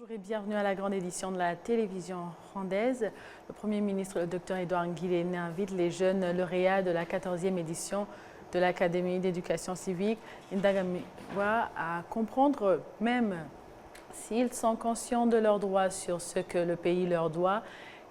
Bonjour et bienvenue à la grande édition de la télévision rwandaise. Le Premier ministre, le Dr Edouard Ngirente, invite les jeunes lauréats de la 14e édition de l'Académie d'éducation civique Indagamiwa à comprendre, même s'ils sont conscients de leurs droits sur ce que le pays leur doit,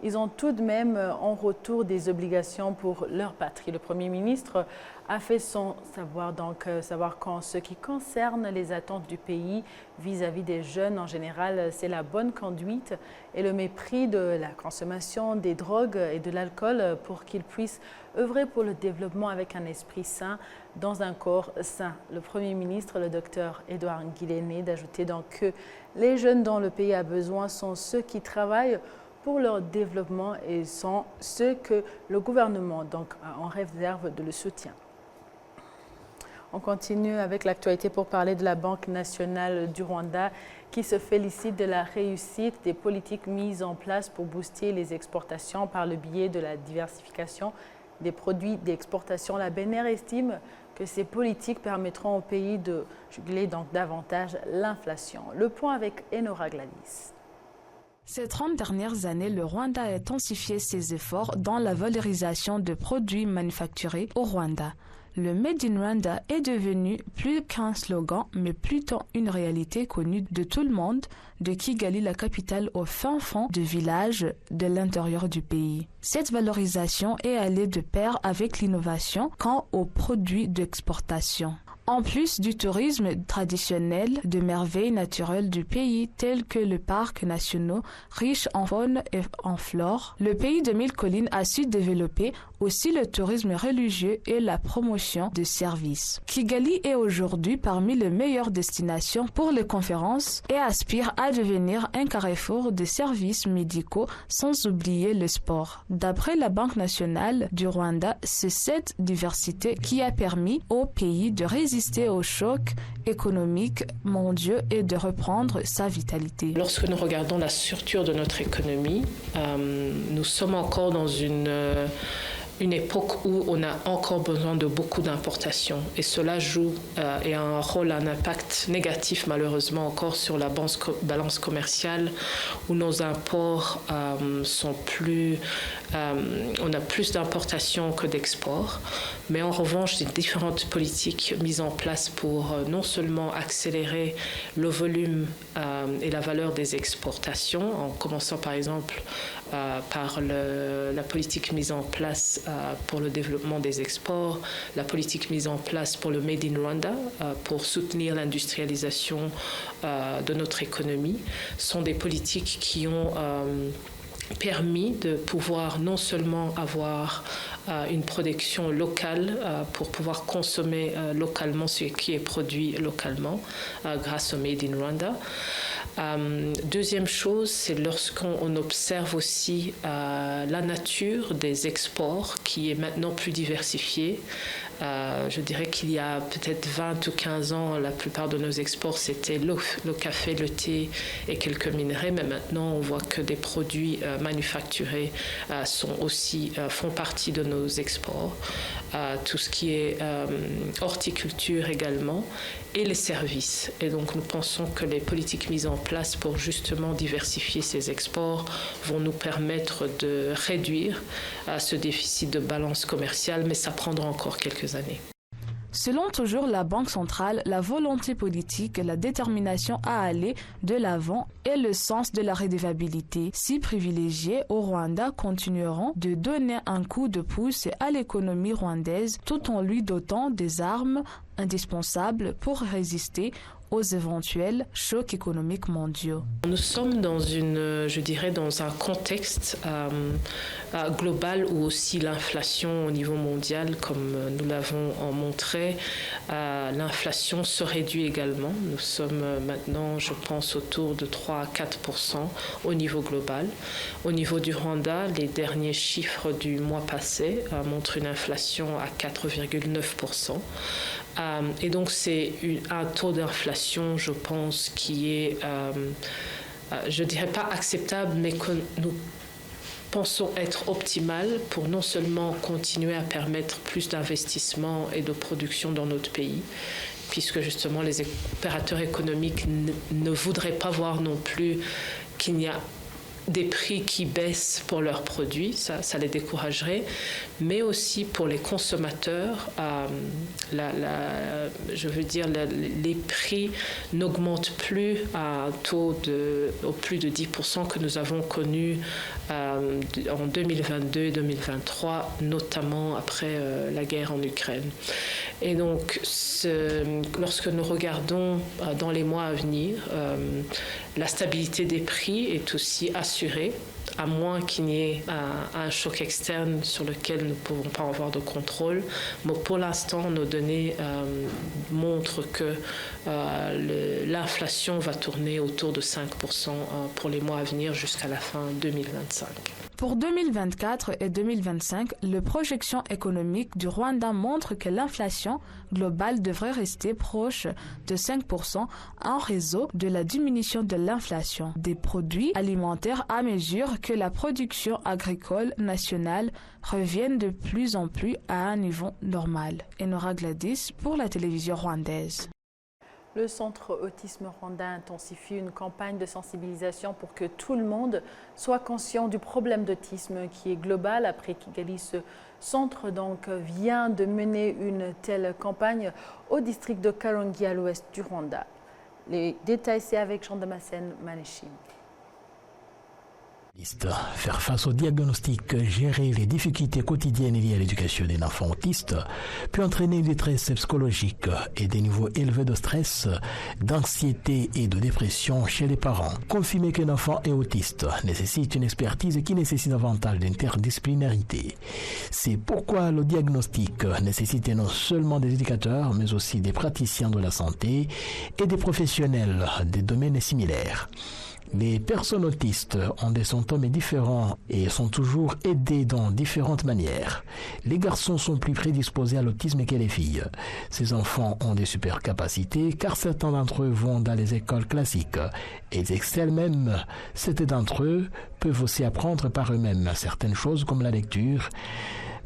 ils ont tout de même en retour des obligations pour leur patrie. Le Premier ministre a fait son savoir qu'en ce qui concerne les attentes du pays vis-à-vis des jeunes en général, c'est la bonne conduite et le mépris de la consommation des drogues et de l'alcool pour qu'ils puissent œuvrer pour le développement avec un esprit sain dans un corps sain. Le Premier ministre, le Dr Edouard Ngirente, d'ajouter donc que les jeunes dont le pays a besoin sont ceux qui travaillent pour leur développement et sont ceux que le gouvernement donc, en réserve de le soutien. On continue avec l'actualité pour parler de la Banque nationale du Rwanda qui se félicite de la réussite des politiques mises en place pour booster les exportations par le biais de la diversification des produits d'exportation. La BNR estime que ces politiques permettront au pays de juguler donc davantage l'inflation. Le point avec Enora Gladys. Ces 30 dernières années, le Rwanda a intensifié ses efforts dans la valorisation de produits manufacturés au Rwanda. Le Made in Rwanda est devenu plus qu'un slogan, mais plutôt une réalité connue de tout le monde, de Kigali, la capitale, au fin fond de villages de l'intérieur du pays. Cette valorisation est allée de pair avec l'innovation quant aux produits d'exportation. En plus du tourisme traditionnel de merveilles naturelles du pays tels que le parc national riche en faune et en flore, le pays de mille collines a su développer aussi le tourisme religieux et la promotion de services. Kigali est aujourd'hui parmi les meilleures destinations pour les conférences et aspire à devenir un carrefour de services médicaux sans oublier le sport. D'après la Banque nationale du Rwanda, c'est cette diversité qui a permis au pays de résister aux chocs économiques mondiaux et de reprendre sa vitalité. Lorsque nous regardons la structure de notre économie, nous sommes encore dans une époque où on a encore besoin de beaucoup d'importations et cela joue et a un rôle, un impact négatif malheureusement encore sur la balance commerciale où nos imports sont plus, on a plus d'importations que d'exports, mais en revanche des différentes politiques mises en place pour non seulement accélérer le volume et la valeur des exportations, en commençant par exemple par la politique mise en place pour le développement des exports, la politique mise en place pour le Made in Rwanda, pour soutenir l'industrialisation de notre économie, sont des politiques qui ont permis de pouvoir non seulement avoir une production locale pour pouvoir consommer localement ce qui est produit localement grâce au Made in Rwanda. Deuxième chose, c'est lorsqu'on observe aussi la nature des exports qui est maintenant plus diversifiée. Je dirais qu'il y a peut-être 20 ou 15 ans, la plupart de nos exports, c'était le café, le thé et quelques minerais, mais maintenant on voit que des produits manufacturés font partie de nos exports. Tout ce qui est horticulture également et les services. Et donc nous pensons que les politiques mises en place pour justement diversifier ces exports vont nous permettre de réduire ce déficit de balance commerciale, mais ça prendra encore quelques années. Selon toujours la Banque centrale, la volonté politique, la détermination à aller de l'avant et le sens de la redevabilité, si privilégiés au Rwanda, continueront de donner un coup de pouce à l'économie rwandaise tout en lui dotant des armes indispensables pour résister aux éventuels chocs économiques mondiaux. Nous sommes dans dans un contexte global où aussi l'inflation au niveau mondial, comme nous l'avons montré, l'inflation se réduit également. Nous sommes maintenant, je pense, autour de 3 à 4% au niveau global. Au niveau du Rwanda, les derniers chiffres du mois passé montrent une inflation à 4,9%. Et donc c'est un taux d'inflation, je pense, qui est, je dirais pas acceptable, mais que nous pensons être optimal pour non seulement continuer à permettre plus d'investissement et de production dans notre pays, puisque justement les opérateurs économiques ne voudraient pas voir non plus qu'il y a des prix qui baissent pour leurs produits, ça les découragerait, mais aussi pour les consommateurs, je veux dire, les prix n'augmentent plus à un taux au plus de 10% que nous avons connu en 2022 et 2023, notamment après la guerre en Ukraine. Et donc, lorsque nous regardons dans les mois à venir, la stabilité des prix est aussi assurée, à moins qu'il n'y ait un choc externe sur lequel nous ne pouvons pas avoir de contrôle. Mais pour l'instant, nos données montrent que l'inflation va tourner autour de 5% pour les mois à venir jusqu'à la fin 2025. Pour 2024 et 2025, les projections économiques du Rwanda montrent que l'inflation globale devrait rester proche de 5% en raison de la diminution de l'inflation des produits alimentaires à mesure que la production agricole nationale revienne de plus en plus à un niveau normal. Enora Gladys pour la télévision rwandaise. Le Centre Autisme Rwanda intensifie une campagne de sensibilisation pour que tout le monde soit conscient du problème d'autisme qui est global. Après Kigali, ce centre vient de mener une telle campagne au district de Karongi à l'ouest du Rwanda. Les détails, c'est avec Jean Damascène Maneshim. Faire face au diagnostic, gérer les difficultés quotidiennes liées à l'éducation d'un enfant autiste peut entraîner une détresse psychologique et des niveaux élevés de stress, d'anxiété et de dépression chez les parents. Confirmer qu'un enfant est autiste nécessite une expertise qui nécessite davantage d'interdisciplinarité. C'est pourquoi le diagnostic nécessite non seulement des éducateurs, mais aussi des praticiens de la santé et des professionnels des domaines similaires. Les personnes autistes ont des symptômes différents et sont toujours aidées dans différentes manières. Les garçons sont plus prédisposés à l'autisme que les filles. Ces enfants ont des super capacités car certains d'entre eux vont dans les écoles classiques et ils excellent même. Certains d'entre eux peuvent aussi apprendre par eux-mêmes certaines choses comme la lecture,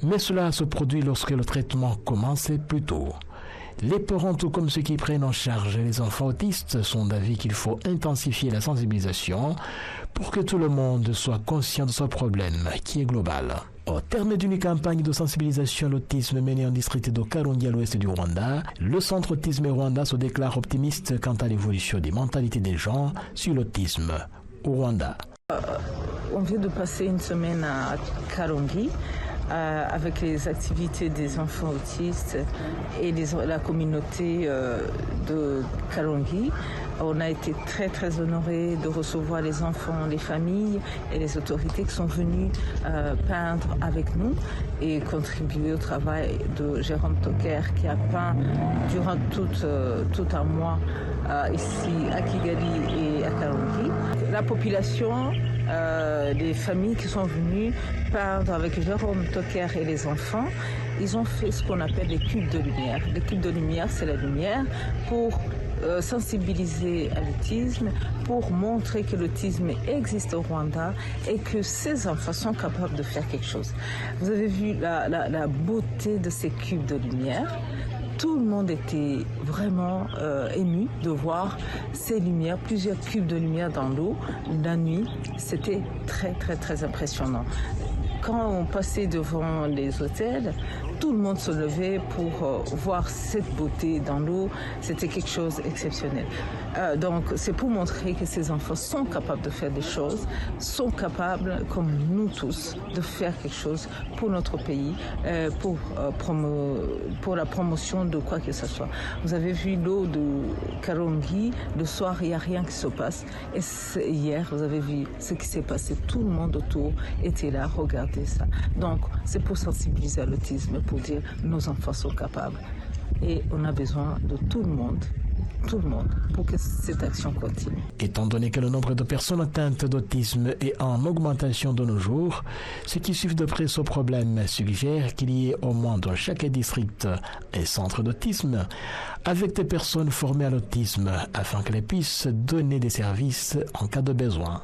mais cela se produit lorsque le traitement commence plus tôt. Les parents, tout comme ceux qui prennent en charge les enfants autistes, sont d'avis qu'il faut intensifier la sensibilisation pour que tout le monde soit conscient de ce problème qui est global. Au terme d'une campagne de sensibilisation à l'autisme menée en district de Karongi à l'ouest du Rwanda, le Centre Autisme Rwanda se déclare optimiste quant à l'évolution des mentalités des gens sur l'autisme au Rwanda. On vient de passer une semaine à Karongi. Avec les activités des enfants autistes et la communauté de Karongi. On a été très très honorés de recevoir les enfants, les familles et les autorités qui sont venus peindre avec nous et contribuer au travail de Jérôme Toker qui a peint durant tout un mois ici à Kigali et à Karongi. La population, les familles qui sont venues peindre avec Jérôme Toker et les enfants, ils ont fait ce qu'on appelle des cubes de lumière. Les cubes de lumière, c'est la lumière pour sensibiliser à l'autisme, pour montrer que l'autisme existe au Rwanda et que ces enfants sont capables de faire quelque chose. Vous avez vu la beauté de ces cubes de lumière. Tout le monde était vraiment ému de voir ces lumières, plusieurs cubes de lumière dans l'eau la nuit. C'était très très très impressionnant. Quand on passait devant les hôtels, tout le monde se levait pour voir cette beauté dans l'eau. C'était quelque chose d'exceptionnel. Donc c'est pour montrer que ces enfants sont capables de faire des choses, sont capables, comme nous tous, de faire quelque chose pour notre pays, pour la promotion de quoi que ce soit. Vous avez vu l'eau de Karongi, le soir il n'y a rien qui se passe. Et hier, vous avez vu ce qui s'est passé. Tout le monde autour était là, regardez ça. Donc c'est pour sensibiliser à l'autisme, pour dire nos enfants sont capables. Et on a besoin de tout le monde, pour que cette action continue. Étant donné que le nombre de personnes atteintes d'autisme est en augmentation de nos jours, ceux qui suivent de près ce problème suggèrent qu'il y ait au moins dans chaque district un centre d'autisme avec des personnes formées à l'autisme afin qu'elles puissent donner des services en cas de besoin.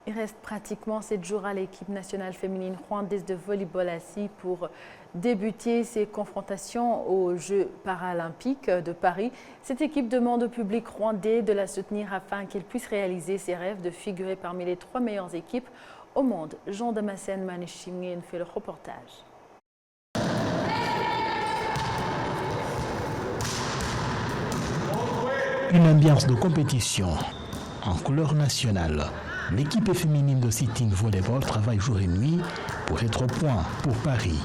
Il reste pratiquement 7 jours à l'équipe nationale féminine rwandaise de volleyball assis pour débuter ses confrontations aux Jeux paralympiques de Paris. Cette équipe demande au public rwandais de la soutenir afin qu'il puisse réaliser ses rêves de figurer parmi les 3 meilleures équipes au monde. Jean Damascène Manishimwe nous fait le reportage. Une ambiance de compétition en couleur nationale. L'équipe féminine de Sitting Volleyball travaille jour et nuit pour être au point pour Paris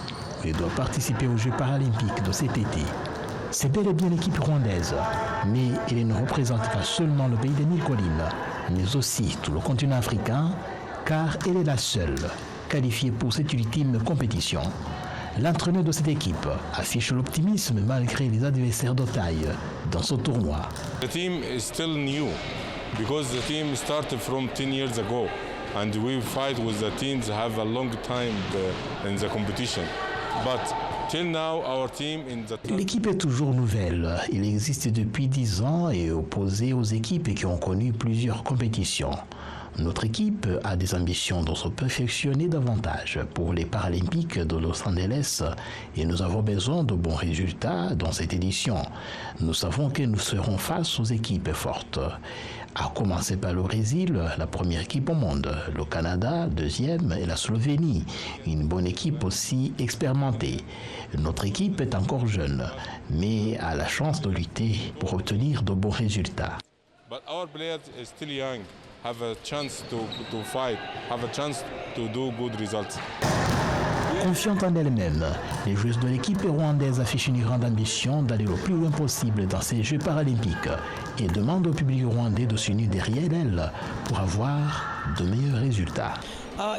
et doit participer aux Jeux paralympiques de cet été. C'est bel et bien l'équipe rwandaise, mais elle ne représente pas seulement le pays des 1000 collines, mais aussi tout le continent africain, car elle est la seule qualifiée pour cette ultime compétition. L'entraîneur de cette équipe affiche l'optimisme malgré les adversaires de taille dans ce tournoi. The team is still new because the team started from 10 years ago and we fight with the teams have a long time in the competition. But till now our team in the L'équipe est toujours nouvelle. Il existe depuis 10 ans et est opposé aux équipes qui ont connu plusieurs compétitions. Notre équipe a des ambitions de se perfectionner davantage pour les Paralympiques de Los Angeles et nous avons besoin de bons résultats dans cette édition. Nous savons que nous serons face aux équipes fortes. À commencer par le Brésil, la première équipe au monde, le Canada, deuxième, et la Slovénie, une bonne équipe aussi expérimentée. Notre équipe est encore jeune, mais a la chance de lutter pour obtenir de bons résultats. But our players are still young, have a chance to fight, have a chance to do good results. Confiante en elle-même, les joueuses de l'équipe rwandaise affichent une grande ambition d'aller le plus loin possible dans ces Jeux paralympiques et demandent au public rwandais de s'unir derrière elle pour avoir de meilleurs résultats.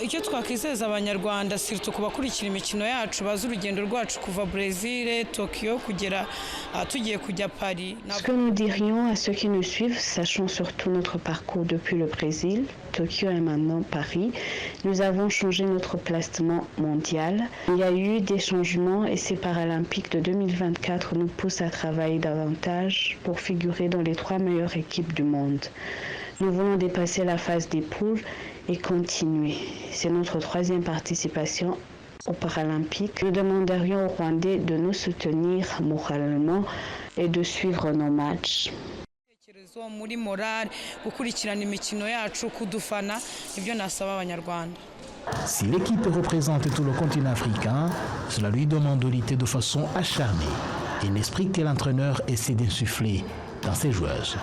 icyo twakwizeza abanyarwanda surtout ku bakurikira imikino yacu bazi urugendo rwacu kuva Brésil, Tokyo kugera tugiye kujya Paris. Ce que nous dirions à ceux qui nous suivent, sachant surtout notre parcours depuis le Brésil, Tokyo et maintenant Paris, nous avons changé notre placement mondial. Il y a eu des changements et ces Paralympiques de 2024 nous poussent à travailler davantage pour figurer dans les 3 meilleures équipes du monde. Nous voulons dépasser la phase des poules et continuer. C'est notre 3e participation aux Paralympiques. Nous demanderions aux Rwandais de nous soutenir moralement et de suivre nos matchs. muri morale gukurikirana imikino yacu kudufana ibyo nasaba abanyarwanda. Si l'équipe représente tout le continent africain, cela lui demande de lutter de façon acharnée, un esprit que l'entraîneur essaie d'insuffler dans ses joueuses.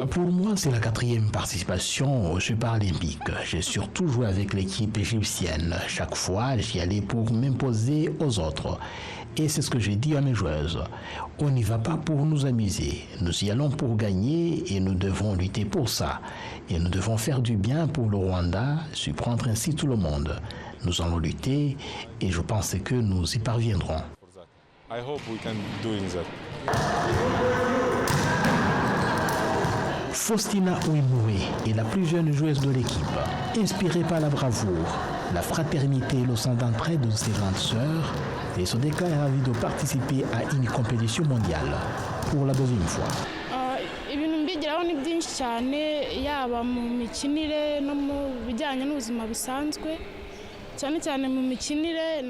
Pour moi, c'est la 4e participation aux Jeux paralympiques. J'ai surtout joué avec l'équipe égyptienne. Chaque fois, j'y allais pour m'imposer aux autres. Et c'est ce que j'ai dit à mes joueuses. On n'y va pas pour nous amuser. Nous y allons pour gagner et nous devons lutter pour ça. Et nous devons faire du bien pour le Rwanda, surprendre ainsi tout le monde. Nous allons lutter et je pense que nous y parviendrons. I hope we can do that. Faustina Ouimoué est la plus jeune joueuse de l'équipe. Inspirée par la bravoure, la fraternité et le sang d'entraide de ses grandes sœurs, elle se déclare ravie de participer à une compétition mondiale pour la 2e fois. ibintu mbigiraho ni byinshi cyane yaba mu mikinire no mu bijyanye n'ubuzima busanzwe.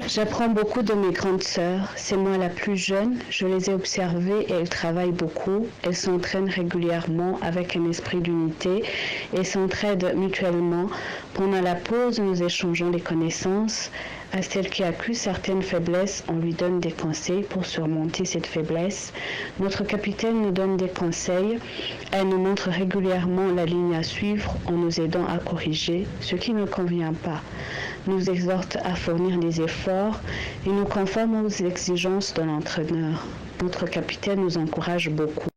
J'apprends beaucoup de mes grandes sœurs. C'est moi la plus jeune. Je les ai observées et elles travaillent beaucoup. Elles s'entraînent régulièrement avec un esprit d'unité et s'entraident mutuellement. Pendant la pause, nous échangeons des connaissances. À celle qui accuse certaines faiblesses, on lui donne des conseils pour surmonter cette faiblesse. Notre capitaine nous donne des conseils. Elle nous montre régulièrement la ligne à suivre en nous aidant à corriger ce qui ne convient pas. Nous exhorte à fournir des efforts et nous conforme aux exigences de l'entraîneur. Notre capitaine nous encourage beaucoup.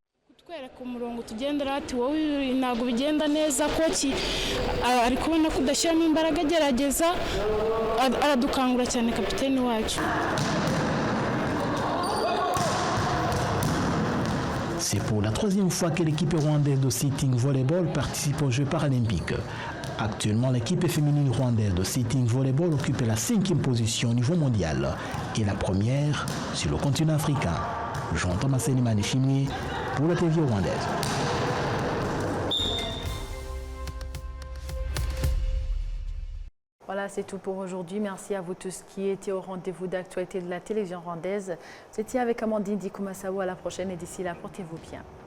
C'est pour la 3e fois que l'équipe rwandaise de Sitting Volleyball participe aux Jeux paralympiques. Actuellement, l'équipe féminine rwandaise de Sitting Volleyball occupe la 5e position au niveau mondial et la première sur le continent africain. Jean Damascène Manishimwe pour la TV rwandaise. Voilà, c'est tout pour aujourd'hui. Merci à vous tous qui étiez au rendez-vous d'actualité de la télévision rwandaise. C'était avec Amandine Dikumasao. À la prochaine et d'ici là, portez-vous bien.